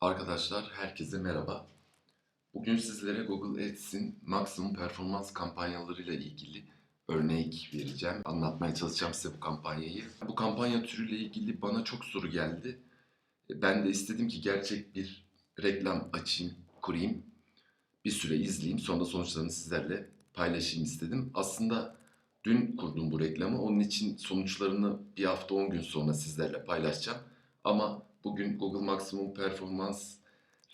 Arkadaşlar herkese merhaba. Bugün sizlere Google Ads'in maksimum performans kampanyalarıyla ilgili örnek vereceğim. Anlatmaya çalışacağım size bu kampanyayı. Bu kampanya türüyle ilgili bana çok soru geldi. Ben de istedim ki gerçek bir reklam açayım, kurayım. Bir süre izleyeyim, sonra sonuçlarını sizlerle paylaşayım istedim. Aslında dün kurdum bu reklamı. Onun için sonuçlarını bir hafta 10 gün sonra sizlerle paylaşacağım. Ama bugün Google Maksimum Performans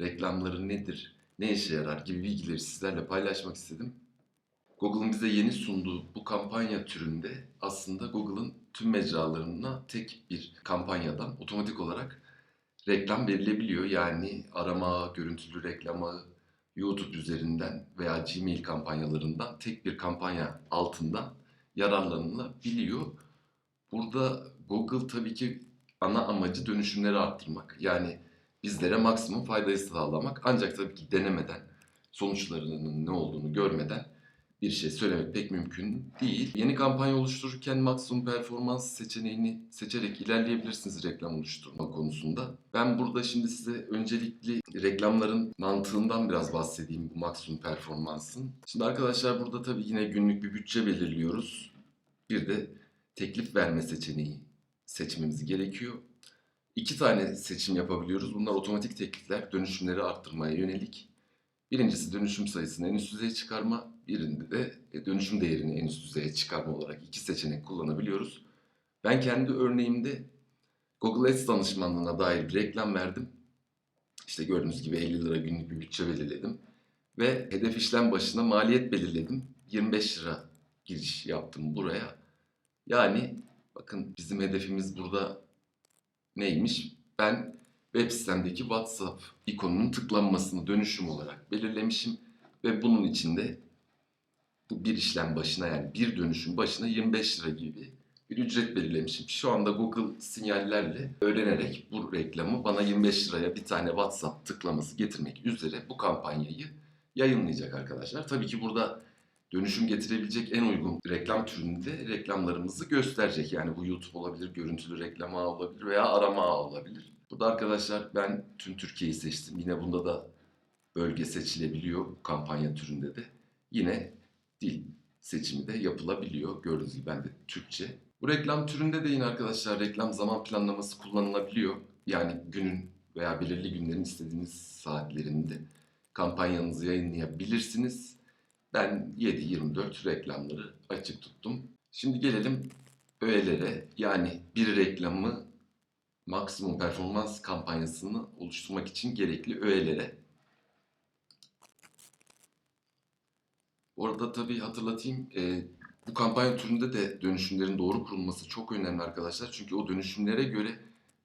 reklamları nedir, ne işe yarar gibi bilgileri sizlerle paylaşmak istedim. Google'ın bize yeni sunduğu bu kampanya türünde aslında Google'ın tüm mecralarına tek bir kampanyadan otomatik olarak reklam verilebiliyor. Yani arama, görüntülü reklama, YouTube üzerinden veya Gmail kampanyalarından tek bir kampanya altından yararlanılabiliyor. Burada Google tabii ki ana amacı dönüşümleri arttırmak. Yani bizlere maksimum faydayı sağlamak. Ancak tabii ki denemeden, sonuçlarının ne olduğunu görmeden bir şey söylemek pek mümkün değil. Yeni kampanya oluştururken maksimum performans seçeneğini seçerek ilerleyebilirsiniz reklam oluşturma konusunda. Ben burada şimdi size öncelikli reklamların mantığından biraz bahsedeyim bu maksimum performansın. Şimdi arkadaşlar burada tabii yine günlük bir bütçe belirliyoruz. Bir de teklif verme seçeneği seçmemiz gerekiyor. İki tane seçim yapabiliyoruz. Bunlar otomatik teklifler, dönüşümleri arttırmaya yönelik. Birincisi dönüşüm sayısını en üst düzeye çıkarma, birinde de dönüşüm değerini en üst düzeye çıkarma olarak iki seçenek kullanabiliyoruz. Ben kendi örneğimde Google Ads danışmanlığına dair bir reklam verdim. İşte gördüğünüz gibi 50 lira günlük bir bütçe belirledim. Ve hedef işlem başına maliyet belirledim. 25 lira giriş yaptım buraya. Yani bakın bizim hedefimiz burada neymiş? Ben web sitemdeki WhatsApp ikonunun tıklanmasını dönüşüm olarak belirlemişim. Ve bunun içinde bu bir işlem başına yani bir dönüşüm başına 25 lira gibi bir ücret belirlemişim. Şu anda Google sinyallerle öğrenerek bu reklamı bana 25 liraya bir tane WhatsApp tıklaması getirmek üzere bu kampanyayı yayınlayacak arkadaşlar. Tabii ki burada dönüşüm getirebilecek en uygun reklam türünde reklamlarımızı gösterecek. Yani bu YouTube olabilir, görüntülü reklam ağı olabilir veya arama ağı olabilir. Burada arkadaşlar ben tüm Türkiye'yi seçtim. Yine bunda da bölge seçilebiliyor bu kampanya türünde de. Yine dil seçimi de yapılabiliyor. Gördüğünüz gibi ben de Türkçe. Bu reklam türünde de yine arkadaşlar reklam zaman planlaması kullanılabiliyor. Yani günün veya belirli günlerin istediğiniz saatlerinde kampanyanızı yayınlayabilirsiniz. Ben 7/24 reklamları açık tuttum. Şimdi gelelim öğelere. Yani bir reklamı maksimum performans kampanyasını oluşturmak için gerekli öğelere. Orada tabii hatırlatayım, bu kampanya türünde de dönüşümlerin doğru kurulması çok önemli arkadaşlar. Çünkü o dönüşümlere göre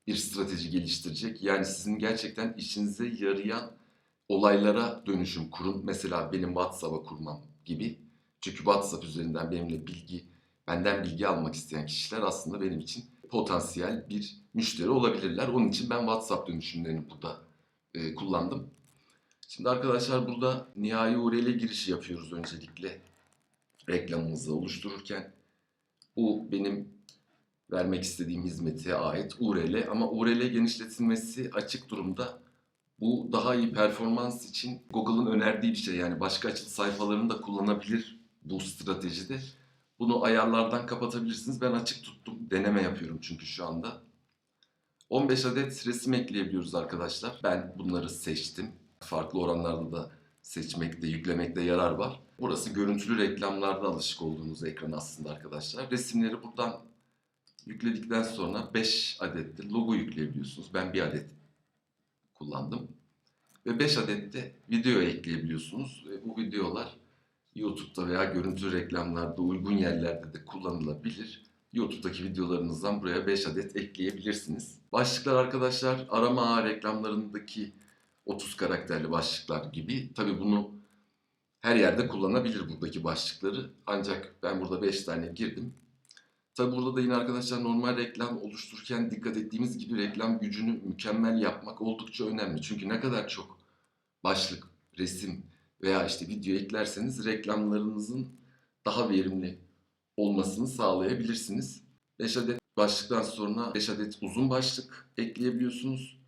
bir strateji geliştirecek. Yani sizin gerçekten işinize yarayan olaylara dönüşüm kurun. Mesela benim WhatsApp'a kurmam gibi. Çünkü WhatsApp üzerinden benden bilgi almak isteyen kişiler aslında benim için potansiyel bir müşteri olabilirler. Onun için ben WhatsApp dönüşümlerini burada kullandım. Şimdi arkadaşlar burada nihai URL girişi yapıyoruz öncelikle reklamımızı oluştururken. Bu benim vermek istediğim hizmete ait URL ama URL genişletilmesi açık durumda. Bu daha iyi performans için Google'ın önerdiği bir şey. Yani başka açılı sayfalarını da kullanabilir bu stratejide. Bunu ayarlardan kapatabilirsiniz. Ben açık tuttum. Deneme yapıyorum çünkü şu anda. 15 adet resim ekleyebiliyoruz arkadaşlar. Ben bunları seçtim. Farklı oranlarda da seçmekte, yüklemekte yarar var. Burası görüntülü reklamlarda alışık olduğunuz ekran aslında arkadaşlar. Resimleri buradan yükledikten sonra 5 adet de logo yükleyebiliyorsunuz. Ben bir adet kullandım. Ve 5 adet de video ekleyebiliyorsunuz. Ve bu videolar YouTube'da veya görüntülü reklamlarda uygun yerlerde de kullanılabilir. YouTube'daki videolarınızdan buraya 5 adet ekleyebilirsiniz. Başlıklar arkadaşlar arama ağı reklamlarındaki 30 karakterli başlıklar gibi. Tabi bunu her yerde kullanabilir buradaki başlıkları. Ancak ben burada 5 tane girdim. Tabi burada da yine arkadaşlar normal reklam oluştururken dikkat ettiğimiz gibi reklam gücünü mükemmel yapmak oldukça önemli. Çünkü ne kadar çok başlık, resim veya işte video eklerseniz reklamlarınızın daha verimli olmasını sağlayabilirsiniz. 5 adet başlıktan sonra 5 adet uzun başlık ekleyebiliyorsunuz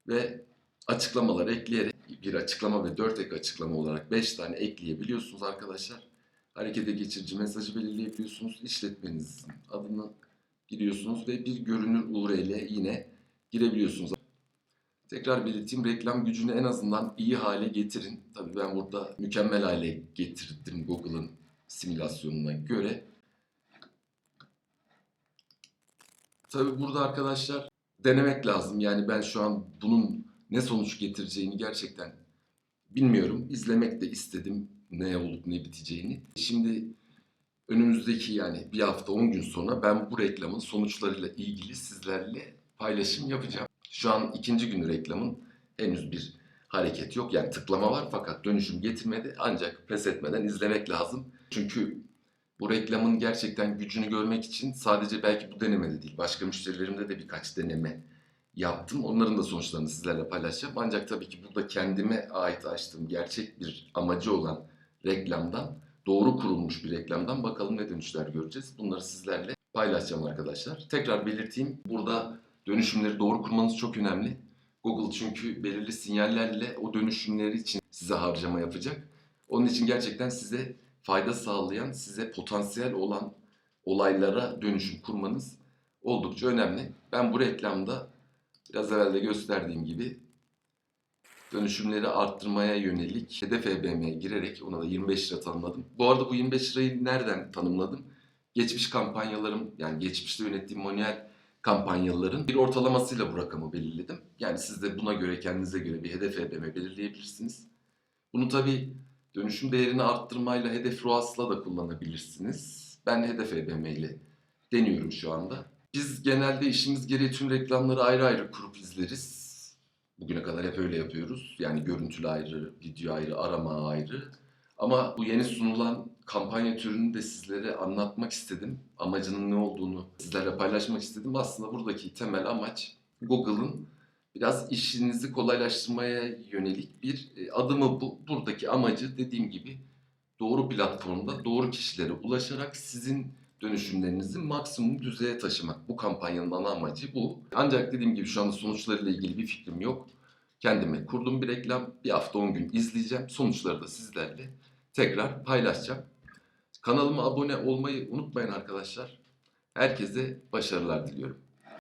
ve açıklamaları ekleyerek bir açıklama ve 4 ek açıklama olarak 5 tane ekleyebiliyorsunuz arkadaşlar. Harekete geçirici mesajı belirleyebiliyorsunuz. İşletmenizin adını giriyorsunuz ve bir görünür URL yine girebiliyorsunuz. Tekrar belirteyim, reklam gücünü en azından iyi hale getirin. Tabii ben burada mükemmel hale getirdim Google'ın simülasyonuna göre. Tabii burada arkadaşlar denemek lazım. Yani ben şu an bunun ne sonuç getireceğini gerçekten bilmiyorum. İzlemek de istedim ne olup ne biteceğini. Şimdi önümüzdeki yani bir hafta 10 gün sonra ben bu reklamın sonuçlarıyla ilgili sizlerle paylaşım yapacağım. Şu an ikinci günü reklamın henüz bir hareket yok. Yani tıklama var fakat dönüşüm getirmedi. Ancak pes etmeden izlemek lazım. Çünkü bu reklamın gerçekten gücünü görmek için sadece belki bu denemede değil, başka müşterilerimde de birkaç deneme yaptım. Onların da sonuçlarını sizlerle paylaşacağım. Ancak tabii ki burada kendime ait açtığım gerçek bir amacı olan reklamdan, doğru kurulmuş bir reklamdan bakalım ne dönüşler göreceğiz. Bunları sizlerle paylaşacağım arkadaşlar. Tekrar belirteyim, burada dönüşümleri doğru kurmanız çok önemli. Google çünkü belirli sinyallerle o dönüşümleri için size harcama yapacak. Onun için gerçekten size fayda sağlayan, size potansiyel olan olaylara dönüşüm kurmanız oldukça önemli. Ben bu reklamda biraz evvel de gösterdiğim gibi dönüşümleri arttırmaya yönelik hedef EBM'ye girerek ona da 25 lira tanımladım. Bu arada bu 25 lirayı nereden tanımladım? Geçmiş kampanyalarım, yani geçmişte yönettiğim manuel kampanyaların bir ortalamasıyla bu rakamı belirledim. Yani siz de buna göre kendinize göre bir hedef EBM belirleyebilirsiniz. Bunu tabii dönüşüm değerini arttırmayla hedef ROAS'la da kullanabilirsiniz. Ben hedef EBM ile deniyorum şu anda. Biz genelde işimiz gereği tüm reklamları ayrı ayrı kurup izleriz. Bugüne kadar hep öyle yapıyoruz. Yani görüntülü ayrı, video ayrı, arama ayrı. Ama bu yeni sunulan kampanya türünü de sizlere anlatmak istedim. Amacının ne olduğunu sizlerle paylaşmak istedim. Aslında buradaki temel amaç Google'ın biraz işinizi kolaylaştırmaya yönelik bir adımı bu. Buradaki amacı dediğim gibi doğru platformda doğru kişilere ulaşarak sizin dönüşümlerinizi maksimum düzeye taşımak. Bu kampanyanın ana amacı bu. Ancak dediğim gibi şu anda sonuçlarıyla ilgili bir fikrim yok. Kendime kurduğum bir reklam. Bir hafta 10 gün izleyeceğim. Sonuçları da sizlerle tekrar paylaşacağım. Kanalıma abone olmayı unutmayın arkadaşlar. Herkese başarılar diliyorum.